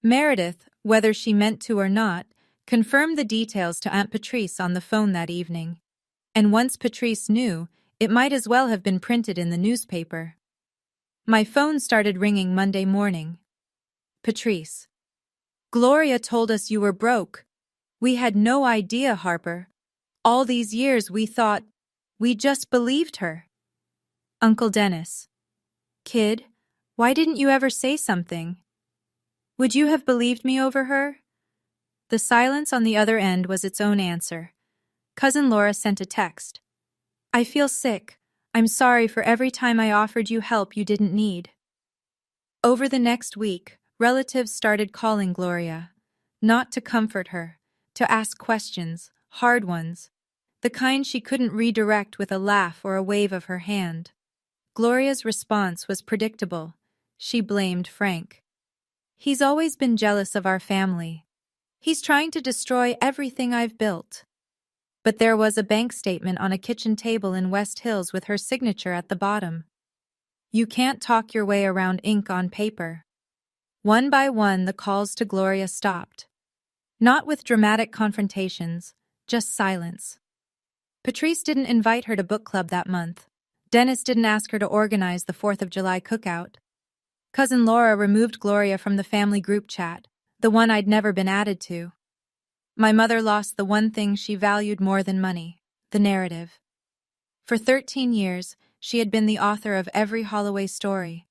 Meredith, whether she meant to or not, confirmed the details to Aunt Patrice on the phone that evening. And once Patrice knew, it might as well have been printed in the newspaper. My phone started ringing Monday morning. Patrice. Gloria told us you were broke. We had no idea, Harper. All these years we thought, we just believed her. Uncle Dennis. Kid, why didn't you ever say something? Would you have believed me over her? The silence on the other end was its own answer. Cousin Laura sent a text. I feel sick. I'm sorry for every time I offered you help you didn't need. Over the next week, relatives started calling Gloria. Not to comfort her, to ask questions, hard ones. The kind she couldn't redirect with a laugh or a wave of her hand. Gloria's response was predictable. She blamed Frank. He's always been jealous of our family. He's trying to destroy everything I've built. But there was a bank statement on a kitchen table in West Hills with her signature at the bottom. You can't talk your way around ink on paper. One by one, the calls to Gloria stopped. Not with dramatic confrontations, just silence. Patrice didn't invite her to book club that month. Dennis didn't ask her to organize the 4th of July cookout. Cousin Laura removed Gloria from the family group chat, the one I'd never been added to. My mother lost the one thing she valued more than money, the narrative. For 13 years, she had been the author of every Holloway story.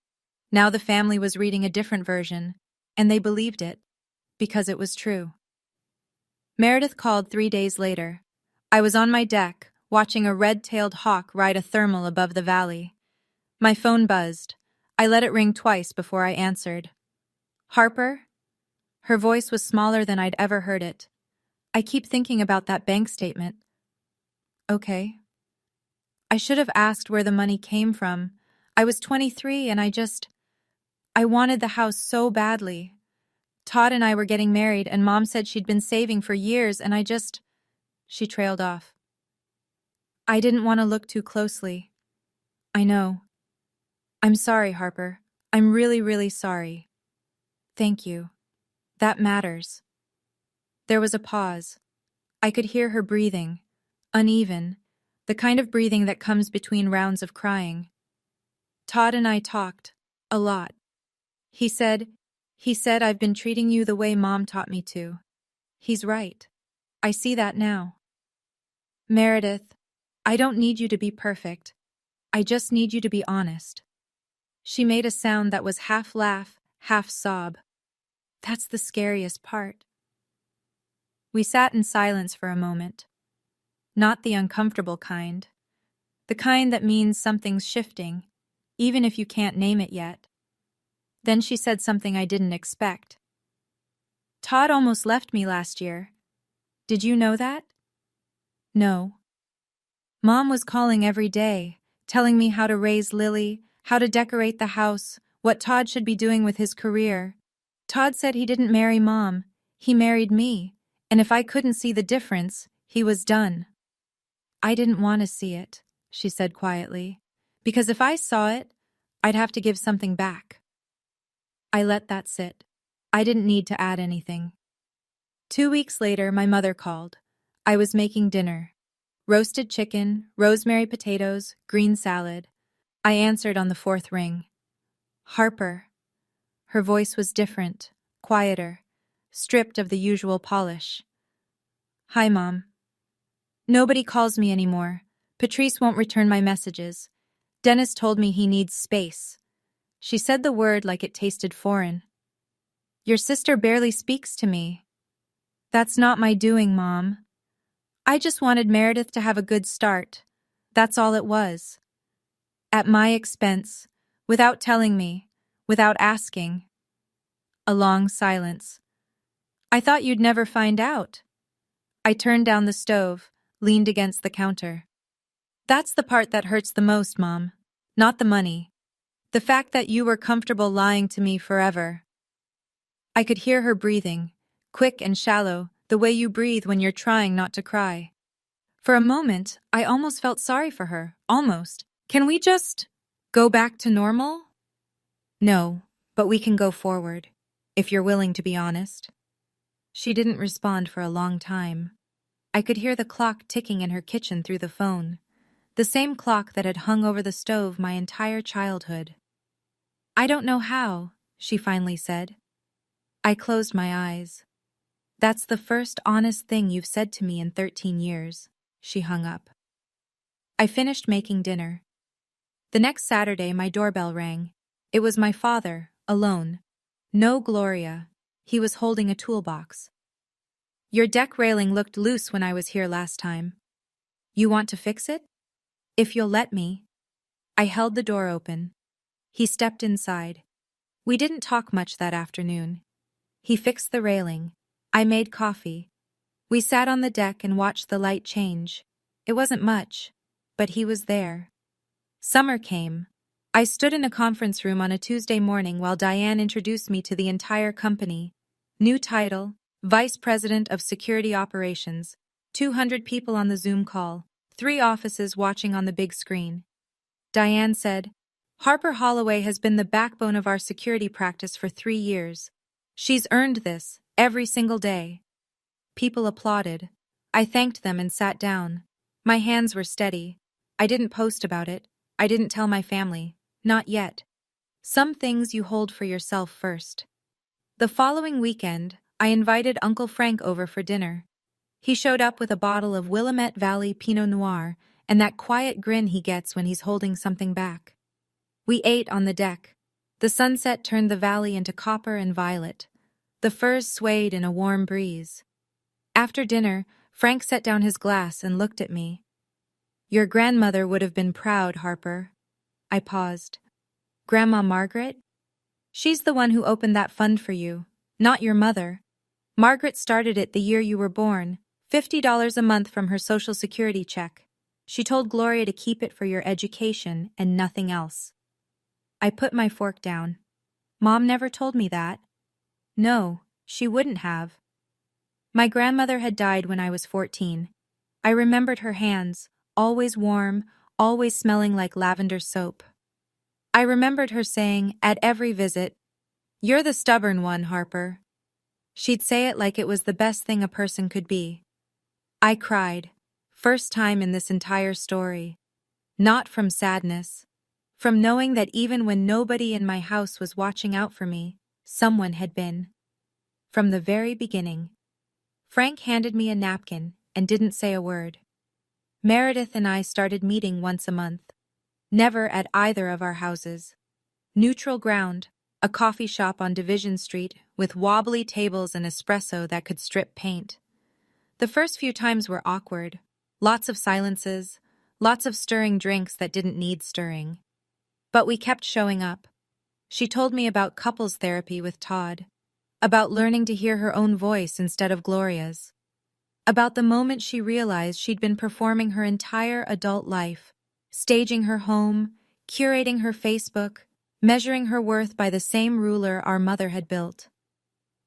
Now the family was reading a different version, and they believed it, because it was true. Meredith called 3 days later. I was on my deck, watching a red-tailed hawk ride a thermal above the valley. My phone buzzed. I let it ring twice before I answered. Harper? Her voice was smaller than I'd ever heard it. I keep thinking about that bank statement. Okay. I should have asked where the money came from. I was 23 and I wanted the house so badly. Todd and I were getting married and Mom said she'd been saving for years and She trailed off. I didn't want to look too closely. I know. I'm sorry, Harper. I'm really, really sorry. Thank you. That matters. There was a pause. I could hear her breathing, uneven, the kind of breathing that comes between rounds of crying. Todd and I talked, a lot. He said, I've been treating you the way Mom taught me to. He's right. I see that now. Meredith, I don't need you to be perfect. I just need you to be honest. She made a sound that was half laugh, half sob. That's the scariest part. We sat in silence for a moment. Not the uncomfortable kind. The kind that means something's shifting, even if you can't name it yet. Then she said something I didn't expect. Todd almost left me last year. Did you know that? No. Mom was calling every day, telling me how to raise Lily, how to decorate the house, what Todd should be doing with his career. Todd said he didn't marry Mom, he married me, and if I couldn't see the difference, he was done. I didn't want to see it, she said quietly, because if I saw it, I'd have to give something back. I let that sit. I didn't need to add anything. 2 weeks later, my mother called. I was making dinner. Roasted chicken, rosemary potatoes, green salad. I answered on the 4th ring. Harper. Her voice was different, quieter, stripped of the usual polish. Hi, Mom. Nobody calls me anymore. Patrice won't return my messages. Dennis told me he needs space. She said the word like it tasted foreign. Your sister barely speaks to me. That's not my doing, Mom. I just wanted Meredith to have a good start. That's all it was. At my expense, without telling me, without asking. A long silence. I thought you'd never find out. I turned down the stove, leaned against the counter. That's the part that hurts the most, Mom. Not the money. The fact that you were comfortable lying to me forever. I could hear her breathing, quick and shallow, the way you breathe when you're trying not to cry. For a moment, I almost felt sorry for her, almost. Can we just go back to normal? No, but we can go forward, if you're willing to be honest. She didn't respond for a long time. I could hear the clock ticking in her kitchen through the phone, the same clock that had hung over the stove my entire childhood. I don't know how, she finally said. I closed my eyes. That's the first honest thing you've said to me in 13 years, she hung up. I finished making dinner. The next Saturday, my doorbell rang. It was my father, alone. No Gloria. He was holding a toolbox. Your deck railing looked loose when I was here last time. You want to fix it? If you'll let me. I held the door open. He stepped inside. We didn't talk much that afternoon. He fixed the railing. I made coffee. We sat on the deck and watched the light change. It wasn't much, but he was there. Summer came. I stood in a conference room on a Tuesday morning while Diane introduced me to the entire company. New title, Vice President of Security Operations, 200 people on the Zoom call, 3 offices watching on the big screen. Diane said, Harper Holloway has been the backbone of our security practice for 3 years. She's earned this, every single day. People applauded. I thanked them and sat down. My hands were steady. I didn't post about it. I didn't tell my family. Not yet. Some things you hold for yourself first. The following weekend, I invited Uncle Frank over for dinner. He showed up with a bottle of Willamette Valley Pinot Noir and that quiet grin he gets when he's holding something back. We ate on the deck. The sunset turned the valley into copper and violet. The firs swayed in a warm breeze. After dinner, Frank set down his glass and looked at me. Your grandmother would have been proud, Harper. I paused. Grandma Margaret? She's the one who opened that fund for you, not your mother. Margaret started it the year you were born, $50 a month from her Social Security check. She told Gloria to keep it for your education and nothing else. I put my fork down. Mom never told me that. No, she wouldn't have. My grandmother had died when I was 14. I remembered her hands, always warm, always smelling like lavender soap. I remembered her saying, at every visit, "You're the stubborn one, Harper." She'd say it like it was the best thing a person could be. I cried, first time in this entire story. Not from sadness. From knowing that even when nobody in my house was watching out for me, someone had been. From the very beginning. Frank handed me a napkin and didn't say a word. Meredith and I started meeting once a month. Never at either of our houses. Neutral ground, a coffee shop on Division Street with wobbly tables and espresso that could strip paint. The first few times were awkward. Lots of silences, lots of stirring drinks that didn't need stirring. But we kept showing up. She told me about couples therapy with Todd, about learning to hear her own voice instead of Gloria's, about the moment she realized she'd been performing her entire adult life, staging her home, curating her Facebook, measuring her worth by the same ruler our mother had built.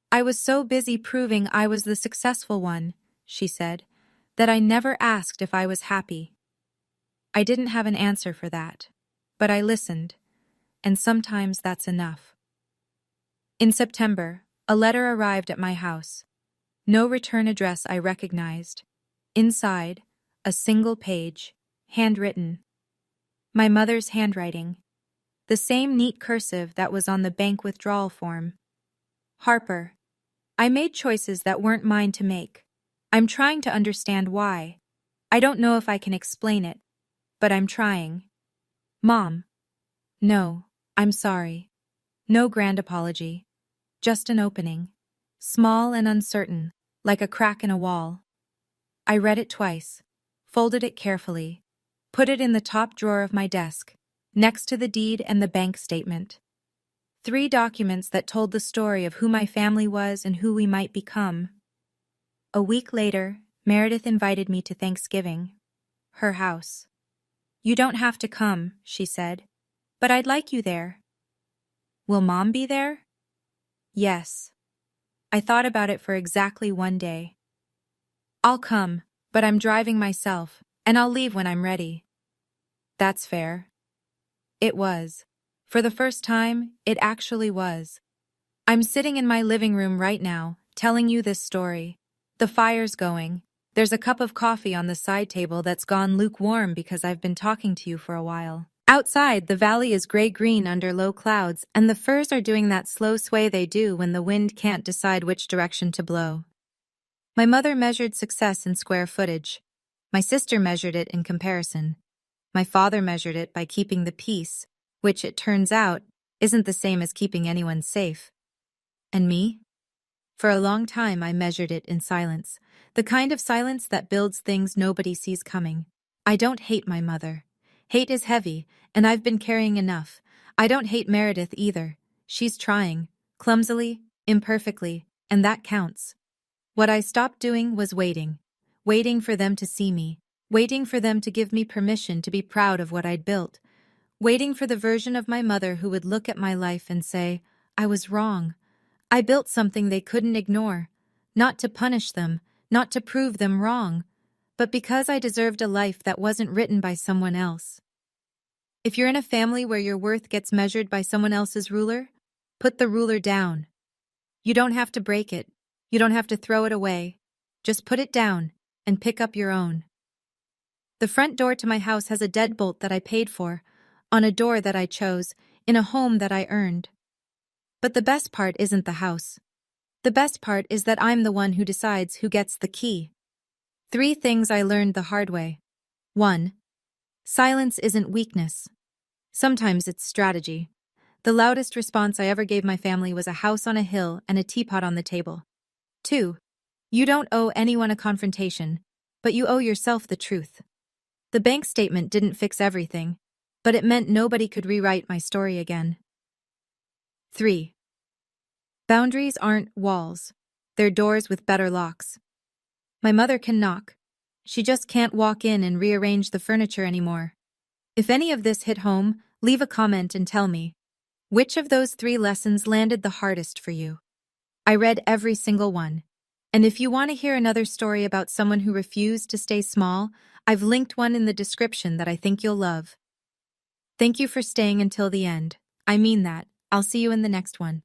I was so busy proving I was the successful one, she said, that I never asked if I was happy. I didn't have an answer for that, but I listened, and sometimes that's enough. In September, a letter arrived at my house. No return address I recognized. Inside, a single page, handwritten. My mother's handwriting. The same neat cursive that was on the bank withdrawal form. Harper, I made choices that weren't mine to make. I'm trying to understand why. I don't know if I can explain it, but I'm trying. Mom. No, I'm sorry. No grand apology. Just an opening. Small and uncertain, like a crack in a wall. I read it twice, folded it carefully, put it in the top drawer of my desk, next to the deed and the bank statement. 3 documents that told the story of who my family was and who we might become. A week later, Meredith invited me to Thanksgiving. Her house. You don't have to come, she said, but I'd like you there. Will Mom be there? Yes. I thought about it for exactly 1 day. I'll come, but I'm driving myself, and I'll leave when I'm ready. That's fair. It was. For the first time, it actually was. I'm sitting in my living room right now, telling you this story. The fire's going. There's a cup of coffee on the side table that's gone lukewarm because I've been talking to you for a while. Outside, the valley is gray-green under low clouds, and the firs are doing that slow sway they do when the wind can't decide which direction to blow. My mother measured success in square footage. My sister measured it in comparison. My father measured it by keeping the peace, which, it turns out, isn't the same as keeping anyone safe. And me? For a long time, I measured it in silence, the kind of silence that builds things nobody sees coming. I don't hate my mother. Hate is heavy, and I've been carrying enough. I don't hate Meredith either. She's trying, clumsily, imperfectly, and that counts. What I stopped doing was waiting for them to see me, waiting for them to give me permission to be proud of what I'd built, waiting for the version of my mother who would look at my life and say, I was wrong. I built something they couldn't ignore, not to punish them, not to prove them wrong, but because I deserved a life that wasn't written by someone else. If you're in a family where your worth gets measured by someone else's ruler, put the ruler down. You don't have to break it. You don't have to throw it away. Just put it down and pick up your own. The front door to my house has a deadbolt that I paid for, on a door that I chose, in a home that I earned. But the best part isn't the house. The best part is that I'm the one who decides who gets the key. 3 things I learned the hard way. 1. Silence isn't weakness. Sometimes it's strategy. The loudest response I ever gave my family was a house on a hill and a teapot on the table. 2. You don't owe anyone a confrontation, but you owe yourself the truth. The bank statement didn't fix everything, but it meant nobody could rewrite my story again. 3. Boundaries aren't walls. They're doors with better locks. My mother can knock. She just can't walk in and rearrange the furniture anymore. If any of this hit home, leave a comment and tell me, which of those 3 lessons landed the hardest for you? I read every single one. And if you want to hear another story about someone who refused to stay small, I've linked one in the description that I think you'll love. Thank you for staying until the end. I mean that. I'll see you in the next one.